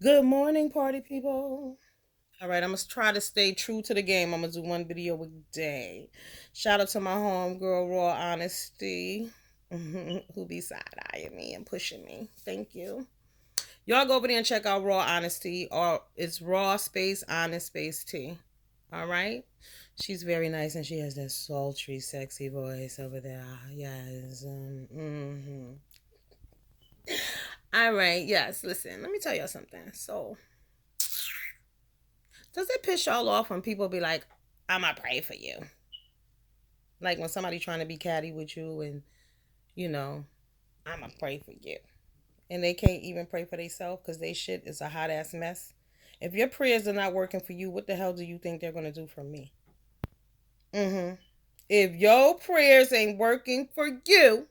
Good morning, party people. All right, I'm gonna try to stay true to the game. I'm gonna do one video a day. Shout out to my homegirl, Raw Honesty, who be side eyeing me and pushing me. Thank you. Y'all go over there and check out Raw Honesty, or it's Raw Space Honest Space T. All right. She's very nice and she has that sultry, sexy voice over there. Yes. All right. Yes. Listen, let me tell y'all something. So, does it piss y'all off when people be like, "I'ma pray for you"? Like when somebody trying to be catty with you, and you know, "I'ma pray for you," and they can't even pray for themselves because they shit is a hot ass mess. If your prayers are not working for you, what the hell do you think they're gonna do for me? Mm-hmm. If your prayers ain't working for you,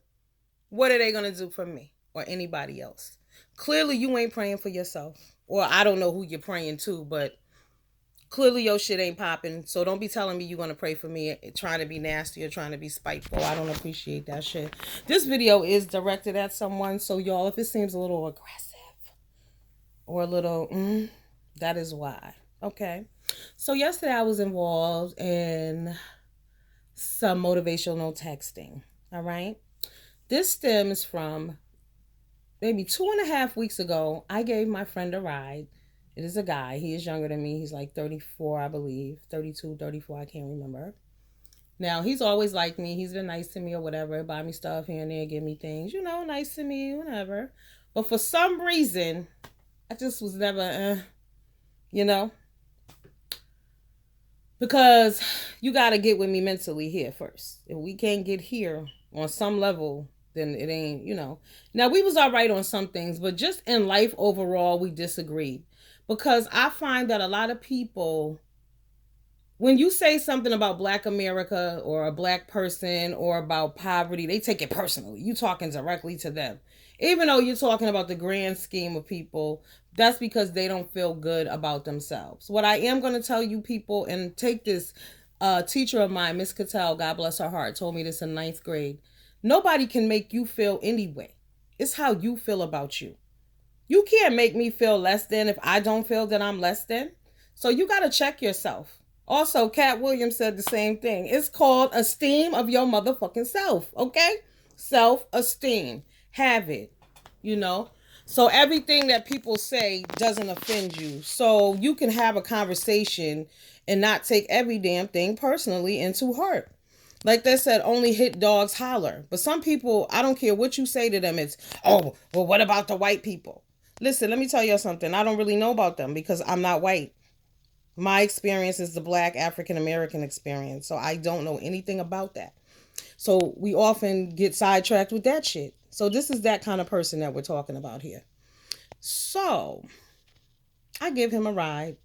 what are they gonna do for me or anybody else? Clearly, you ain't praying for yourself, or I don't know who you're praying to, but clearly your shit ain't popping. So don't be telling me you're gonna pray for me trying to be nasty or trying to be spiteful. I don't appreciate that shit. This video is directed at someone, so y'all, if it seems a little aggressive or a little that is why. Okay. So yesterday I was involved in some motivational texting. All right. This stems from maybe 2.5 weeks ago. I gave my friend a ride. It is a guy. He is younger than me. He's like 34, I believe. 32, 34. I can't remember. Now, he's always liked me. He's been nice to me or whatever. Buy me stuff here and there, give me things. Nice to me, whatever. But for some reason, I just was never, you know? Because you got to get with me mentally here first. If we can't get here on some level, then it ain't. Now, we was all right on some things, but just in life overall, we disagreed. Because I find that a lot of people, when you say something about Black America or a Black person or about poverty, they take it personally. You talking directly to them. Even though you're talking about the grand scheme of people, that's because they don't feel good about themselves. What I am going to tell you people, and take this teacher of mine, Miss Cattell, God bless her heart, told me this in ninth grade. Nobody can make you feel anyway. It's how you feel about you. You can't make me feel less than if I don't feel that I'm less than. So you got to check yourself. Also, Cat Williams said the same thing. It's called esteem of your motherfucking self, okay? Self-esteem. Have it, you know? So everything that people say doesn't offend you. So you can have a conversation and not take every damn thing personally and to heart. Like they said, only hit dogs holler. But some people, I don't care what you say to them, it's, oh, well, what about the white people? Listen, let me tell you something. I don't really know about them because I'm not white. My experience is the Black African American experience. So I don't know anything about that. So we often get sidetracked with that shit. So this is that kind of person that we're talking about here. So I give him a ride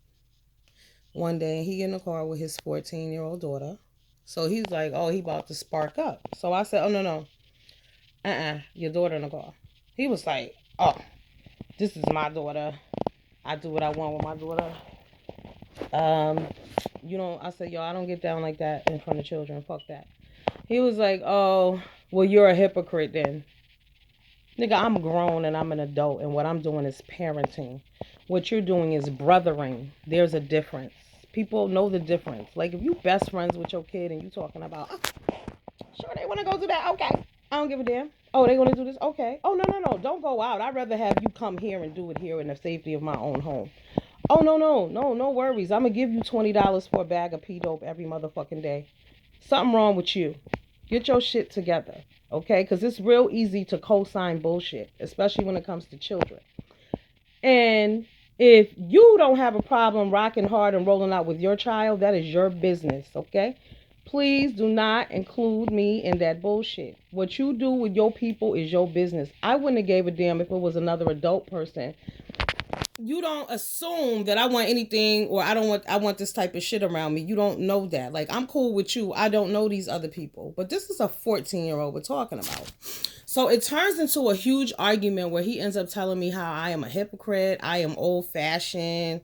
one day. He in the car with his 14-year-old daughter. So he's like, oh, he about to spark up. So I said, oh, no, no. Your daughter in the car. He was like, oh, this is my daughter. I do what I want with my daughter. Um, I said, yo, I don't get down like that in front of children. Fuck that. He was like, oh, well, you're a hypocrite then. Nigga, I'm grown and I'm an adult, and what I'm doing is parenting. What you're doing is brothering. There's a difference. People know the difference. Like, if you best friends with your kid and you talking about, oh, sure, they want to go do that. Okay. I don't give a damn. Oh, they want to do this? Okay. Oh, no, no, no. Don't go out. I'd rather have you come here and do it here in the safety of my own home. Oh, no, no, no, no worries. I'm going to give you $20 for a bag of P-Dope every motherfucking day. Something wrong with you. Get your shit together, okay? Because it's real easy to co-sign bullshit, especially when it comes to children. And if you don't have a problem rocking hard and rolling out with your child, that is your business, okay? Please do not include me in that bullshit. What you do with your people is your business. I wouldn't have gave a damn if it was another adult person. You don't assume that I want anything, or I want this type of shit around me. You don't know that. Like, I'm cool with you. I don't know these other people. But this is a 14-year-old we're talking about. So it turns into a huge argument where he ends up telling me how I am a hypocrite, I am old fashioned,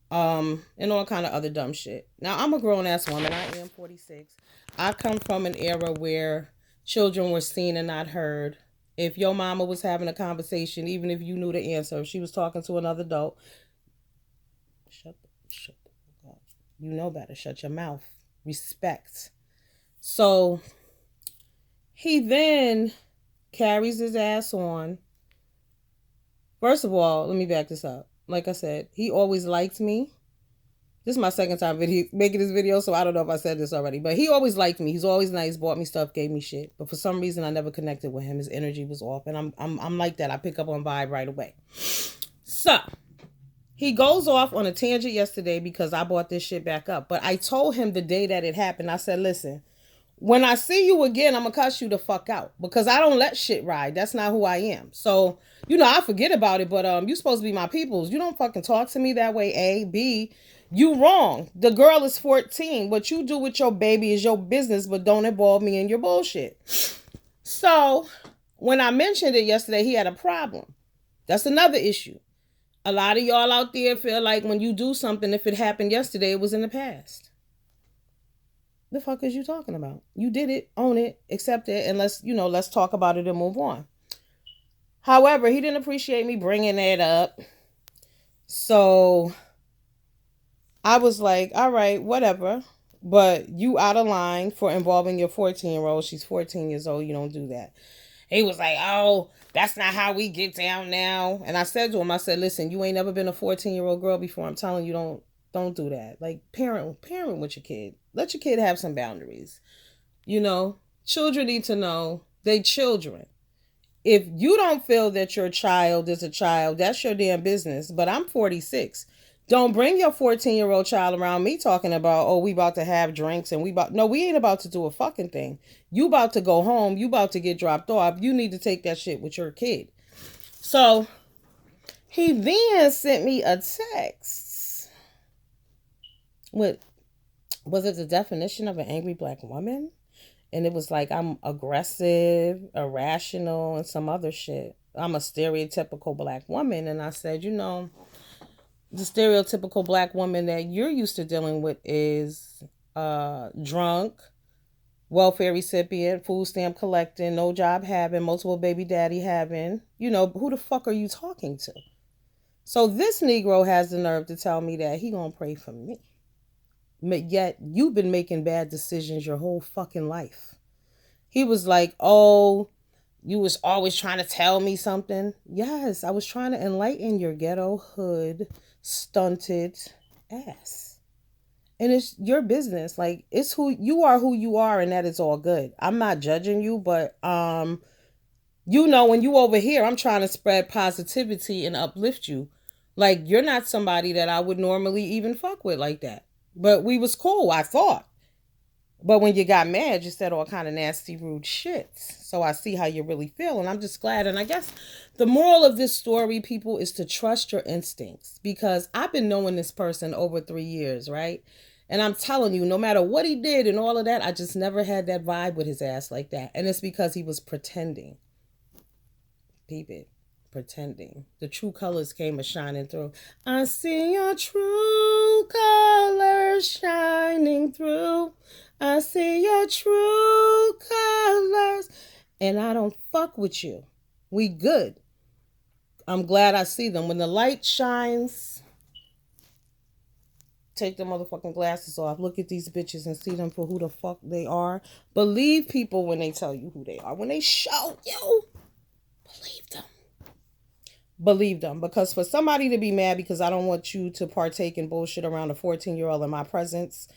and all kind of other dumb shit. Now, I'm a grown ass woman. I am 46. I come from an era where children were seen and not heard If your mama was having a conversation, even if you knew the answer, if she was talking to another adult, shut the fuck up. You know better. Shut your mouth. Respect. So he then carries his ass on. First of all, let me back this up. Like I said, he always liked me. This is my second time making this video, so I don't know if I said this already. But he always liked me. He's always nice, bought me stuff, gave me shit. But for some reason, I never connected with him. His energy was off, and I'm like that. I pick up on vibe right away. So he goes off on a tangent yesterday because I brought this shit back up. But I told him the day that it happened, I said, listen, when I see you again, I'm going to cuss you the fuck out because I don't let shit ride. That's not who I am. So, I forget about it, but you supposed to be my peoples. You don't fucking talk to me that way, A. B, you wrong. The girl is 14. What you do with your baby is your business, but don't involve me in your bullshit. So, when I mentioned it yesterday, he had a problem. That's another issue. A lot of y'all out there feel like when you do something, if it happened yesterday, it was in the past. The fuck is you talking about? You did it, own it, accept it, and let's talk about it and move on. However, he didn't appreciate me bringing that up. So I was like, all right, whatever. But you out of line for involving your 14-year-old. She's 14 years old. You don't do that. He was like, oh, that's not how we get down now. And I said to him, I said, listen, you ain't never been a 14-year-old girl before. I'm telling you, don't do that. Like, parent with your kid. Let your kid have some boundaries. Children need to know they children. If you don't feel that your child is a child, that's your damn business. But I'm 46. Don't bring your 14-year-old child around me talking about, oh, we about to have drinks and no, we ain't about to do a fucking thing. You about to go home. You about to get dropped off. You need to take that shit with your kid. So he then sent me a text with, was it the definition of an angry black woman? And it was like, I'm aggressive, irrational, and some other shit. I'm a stereotypical black woman. And I said, the stereotypical black woman that you're used to dealing with is drunk, welfare recipient, food stamp collecting, no job having, multiple baby daddy having. Who the fuck are you talking to? So this Negro has the nerve to tell me that he gonna pray for me. Yet you've been making bad decisions your whole fucking life. He was like, oh, you was always trying to tell me something. Yes, I was trying to enlighten your ghetto hood stunted ass. And it's your business. Like, it's who you are, and that is all good. I'm not judging you, but when you over here, I'm trying to spread positivity and uplift you. Like, you're not somebody that I would normally even fuck with like that. But we was cool, I thought. But when you got mad, you said all kind of nasty, rude shit. So I see how you really feel. And I'm just glad. And I guess the moral of this story, people, is to trust your instincts. Because I've been knowing this person over 3 years, right? And I'm telling you, no matter what he did and all of that, I just never had that vibe with his ass like that. And it's because he was pretending. Peep it. Pretending. The true colors came a shining through. I see your true colors shining through. I see your true colors. And I don't fuck with you. We good. I'm glad I see them. When the light shines, take the motherfucking glasses off. Look at these bitches and see them for who the fuck they are. Believe people when they tell you who they are. When they show you, believe them. Believe them. Because for somebody to be mad because I don't want you to partake in bullshit around a 14-year-old in my presence,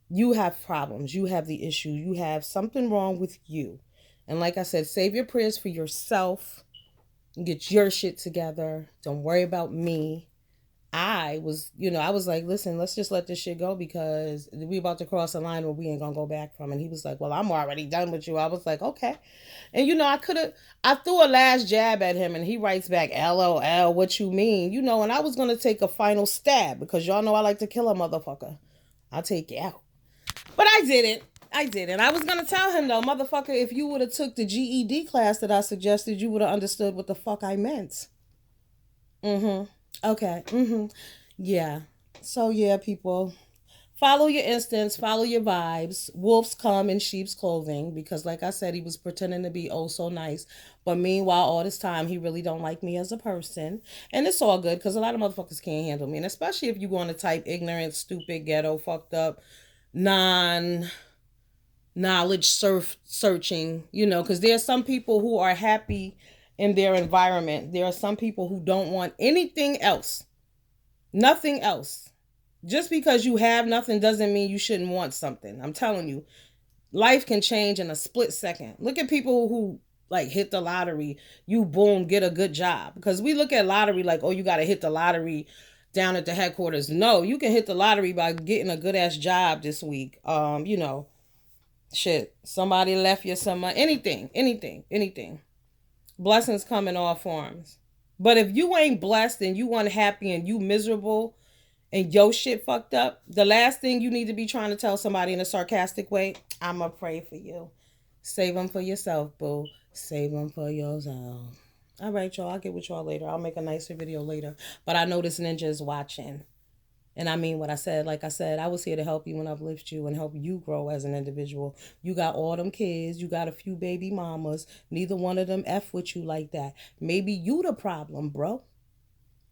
you have problems. You have the issue. You have something wrong with you. And like I said, save your prayers for yourself. Get your shit together. Don't worry about me. I was like, listen, let's just let this shit go because we about to cross a line where we ain't gonna go back from. And he was like, well, I'm already done with you. I was like, okay. And I threw a last jab at him and he writes back, LOL, what you mean? And I was gonna take a final stab because y'all know I like to kill a motherfucker. I'll take you out. But I didn't. I was gonna tell him though, motherfucker, if you would have took the GED class that I suggested, you would have understood what the fuck I meant. Okay. Yeah. So yeah, people, Follow your instincts, follow your vibes. Wolves come in sheep's clothing because, like I said, he was pretending to be oh so nice. But meanwhile, all this time, he really don't like me as a person. And it's all good because a lot of motherfuckers can't handle me. And especially if you going to type ignorant, stupid, ghetto, fucked up, non knowledge searching, because there are some people who are happy in their environment. There are some people who don't want anything else, nothing else. Just because you have nothing doesn't mean you shouldn't want something. I'm telling you, life can change in a split second. Look at people who like hit the lottery. You boom, get a good job. Because we look at lottery like, oh, you got to hit the lottery down at the headquarters. No, you can hit the lottery by getting a good ass job this week. Shit, somebody left you some money. Anything. Blessings come in all forms. But if you ain't blessed and you unhappy and you miserable and your shit fucked up, the last thing you need to be trying to tell somebody in a sarcastic way, I'ma pray for you. Save them for yourself, boo. Save them for yourself. All right, y'all. I'll get with y'all later. I'll make a nicer video later. But I know this ninja is watching. And I mean what I said. Like I said, I was here to help you and uplift you and help you grow as an individual. You got all them kids. You got a few baby mamas. Neither one of them F with you like that. Maybe you the problem, bro.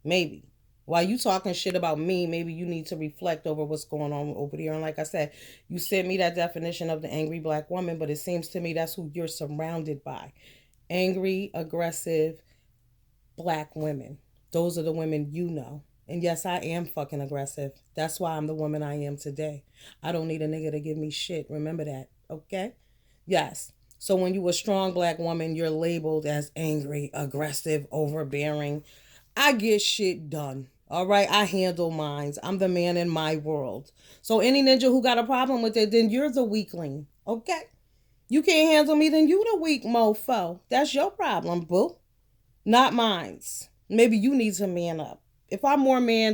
Maybe. While you talking shit about me, maybe you need to reflect over what's going on over there. And like I said, you sent me that definition of the angry black woman, but it seems to me that's who you're surrounded by. Angry, aggressive, black women. Those are the women you know. And yes, I am fucking aggressive. That's why I'm the woman I am today. I don't need a nigga to give me shit. Remember that, okay? Yes. So when you a strong black woman, you're labeled as angry, aggressive, overbearing. I get shit done. All right, I handle mines. I'm the man in my world. So any ninja who got a problem with it, then you're the weakling. Okay? You can't handle me, then you the weak mofo. That's your problem, boo. Not mine's. Maybe you need to man up. If I'm more man than